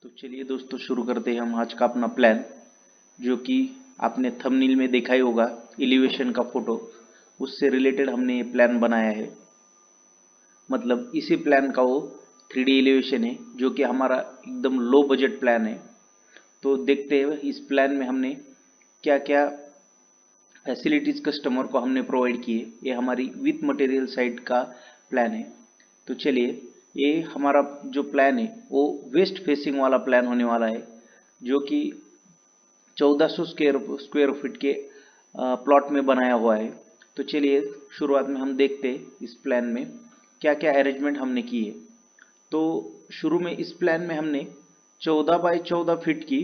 तो चलिए दोस्तों शुरू करते हैं हम आज का अपना प्लान, जो कि आपने थंबनेल में देखा ही होगा एलिवेशन का फोटो। उससे रिलेटेड हमने ये प्लान बनाया है। मतलब इसी प्लान का वो 3D एलिवेशन है, जो कि हमारा एकदम लो बजट प्लान है। तो देखते हैं इस प्लान में हमने क्या क्या फैसिलिटीज़ कस्टमर को हमने प्रोवाइड किए। ये हमारी विथ मटेरियल साइड का प्लान है। तो चलिए, ये हमारा जो प्लान है वो वेस्ट फेसिंग वाला प्लान होने वाला है, जो कि 1400 स्क्वायर फीट के प्लॉट में बनाया हुआ है। तो चलिए शुरुआत में हम देखते हैं इस प्लान में क्या क्या अरेंजमेंट हमने किए। तो शुरू में इस प्लान में हमने 14 बाय 14 फीट की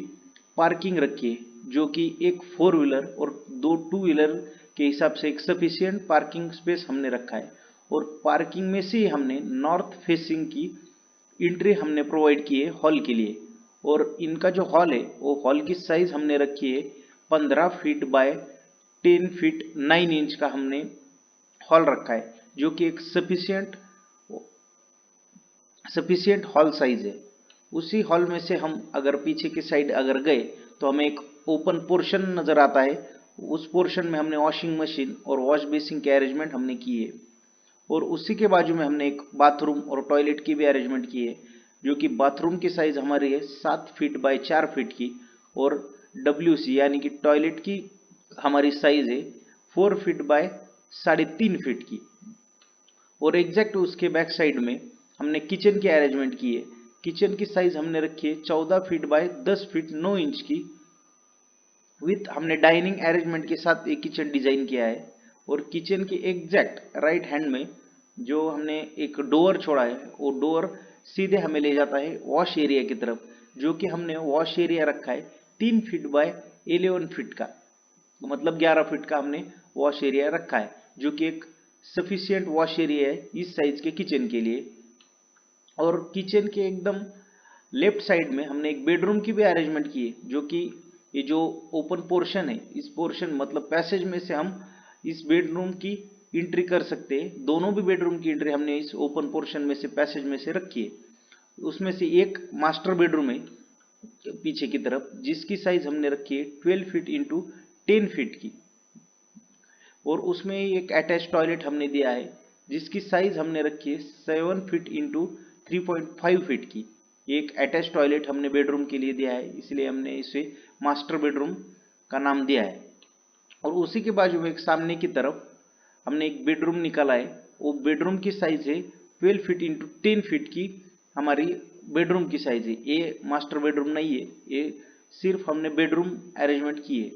पार्किंग रखी है, जो कि एक 4 व्हीलर और 2 2 व्हीलर के हिसाब से एक सफिशियंट पार्किंग स्पेस हमने रखा है। और पार्किंग में से ही हमने नॉर्थ फेसिंग की एंट्री हमने प्रोवाइड की है हॉल के लिए। और इनका जो हॉल है वो हॉल की साइज हमने रखी है 15 फीट बाय 10 फीट 9 इंच का हमने हॉल रखा है, जो कि एक सफिशियंट हॉल साइज है। उसी हॉल में से हम अगर पीछे की साइड अगर गए तो हमें एक ओपन पोर्शन नजर आता है। उस पोर्शन में हमने वॉशिंग मशीन और वॉश बेसिन के अरेंजमेंट हमने किए है। और उसी के बाजू में हमने एक बाथरूम और टॉयलेट की भी अरेंजमेंट की है, जो कि बाथरूम की साइज हमारी है 7 फीट बाय 4 फीट की। और WC यानी कि टॉयलेट की हमारी साइज है 4 फीट बाय 3.5 फीट की। और एग्जैक्ट उसके बैक साइड में हमने किचन की अरेंजमेंट की है। किचन की साइज हमने रखी है 14 फीट बाय 10 फीट 9 इंच की। विथ हमने डाइनिंग अरेंजमेंट के साथ एक किचन डिजाइन किया है। और किचन के एग्जैक्ट राइट हैंड में जो हमने एक डोर छोड़ा है, वो डोर सीधे हमें ले जाता है वॉश एरिया की तरफ, जो कि हमने वॉश एरिया रखा है 3 फीट बाय 11 फीट का। मतलब 11 फीट का हमने वॉश एरिया रखा है, जो कि एक सफिशियंट वॉश एरिया है इस साइज के किचन के लिए। और किचन के एकदम लेफ्ट साइड में हमने एक बेडरूम की भी अरेंजमेंट की है, जो कि ये जो ओपन पोर्शन है, इस पोर्शन मतलब पैसेज में से हम इस बेडरूम की एंट्री कर सकते हैं। दोनों भी बेडरूम की एंट्री हमने इस ओपन पोर्शन में से पैसेज में से रखी है। उसमें से एक मास्टर बेडरूम है पीछे की तरफ, जिसकी साइज हमने रखी है 12 फीट इंटू 10 फीट की। और उसमें एक अटैच टॉयलेट हमने दिया है, जिसकी साइज हमने रखी है 7 फीट इंटू 3.5 फीट की। एक अटैच टॉयलेट हमने बेडरूम के लिए दिया है, इसलिए हमने इसे मास्टर बेडरूम का नाम दिया है। और उसी के बाजू में एक सामने की तरफ हमने एक बेडरूम निकाला है। वो बेडरूम की साइज है 12 फीट इंटू 10 फीट की हमारी बेडरूम की साइज है। ये मास्टर बेडरूम नहीं है, ये सिर्फ हमने बेडरूम अरेंजमेंट की है।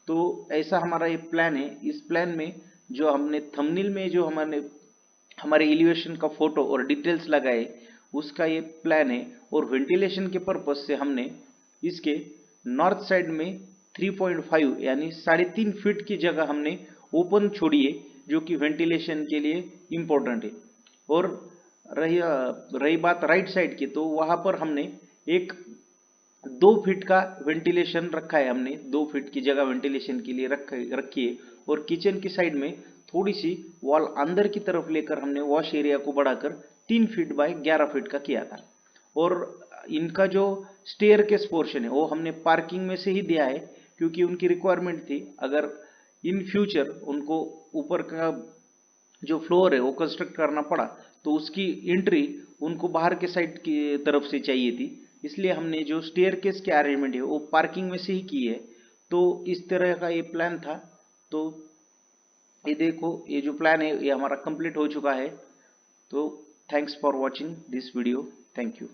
तो ऐसा हमारा ये प्लान है। इस प्लान में जो हमने थंबनेल में जो हमारे एलिवेशन का फोटो और डिटेल्स लगाए, उसका ये प्लान है। और वेंटिलेशन के पर्पज से हमने इसके नॉर्थ साइड में 3.5 यानी 3.5 फीट की जगह हमने ओपन छोड़ी है, जो कि वेंटिलेशन के लिए इम्पोर्टेंट है। और रही बात राइट साइड की, तो वहां पर हमने एक 2 फीट का वेंटिलेशन रखा है। हमने 2 फीट की जगह वेंटिलेशन के लिए रखी है। और किचन की साइड में थोड़ी सी वॉल अंदर की तरफ लेकर हमने वॉश एरिया को बढ़ाकर 3 फीट बाय 11 फीट का किया था। और इनका जो स्टेयरकेस पोर्शन है वो हमने पार्किंग में से ही दिया है, क्योंकि उनकी रिक्वायरमेंट थी। अगर इन फ्यूचर उनको ऊपर का जो फ्लोर है वो कंस्ट्रक्ट करना पड़ा, तो उसकी एंट्री उनको बाहर के साइड की तरफ से चाहिए थी। इसलिए हमने जो स्टेयरकेस के अरेंजमेंट है वो पार्किंग में से ही की है। तो इस तरह का ये प्लान था। तो ये देखो, ये जो प्लान है ये हमारा कंप्लीट हो चुका है। तो thanks for watching this video. Thank you.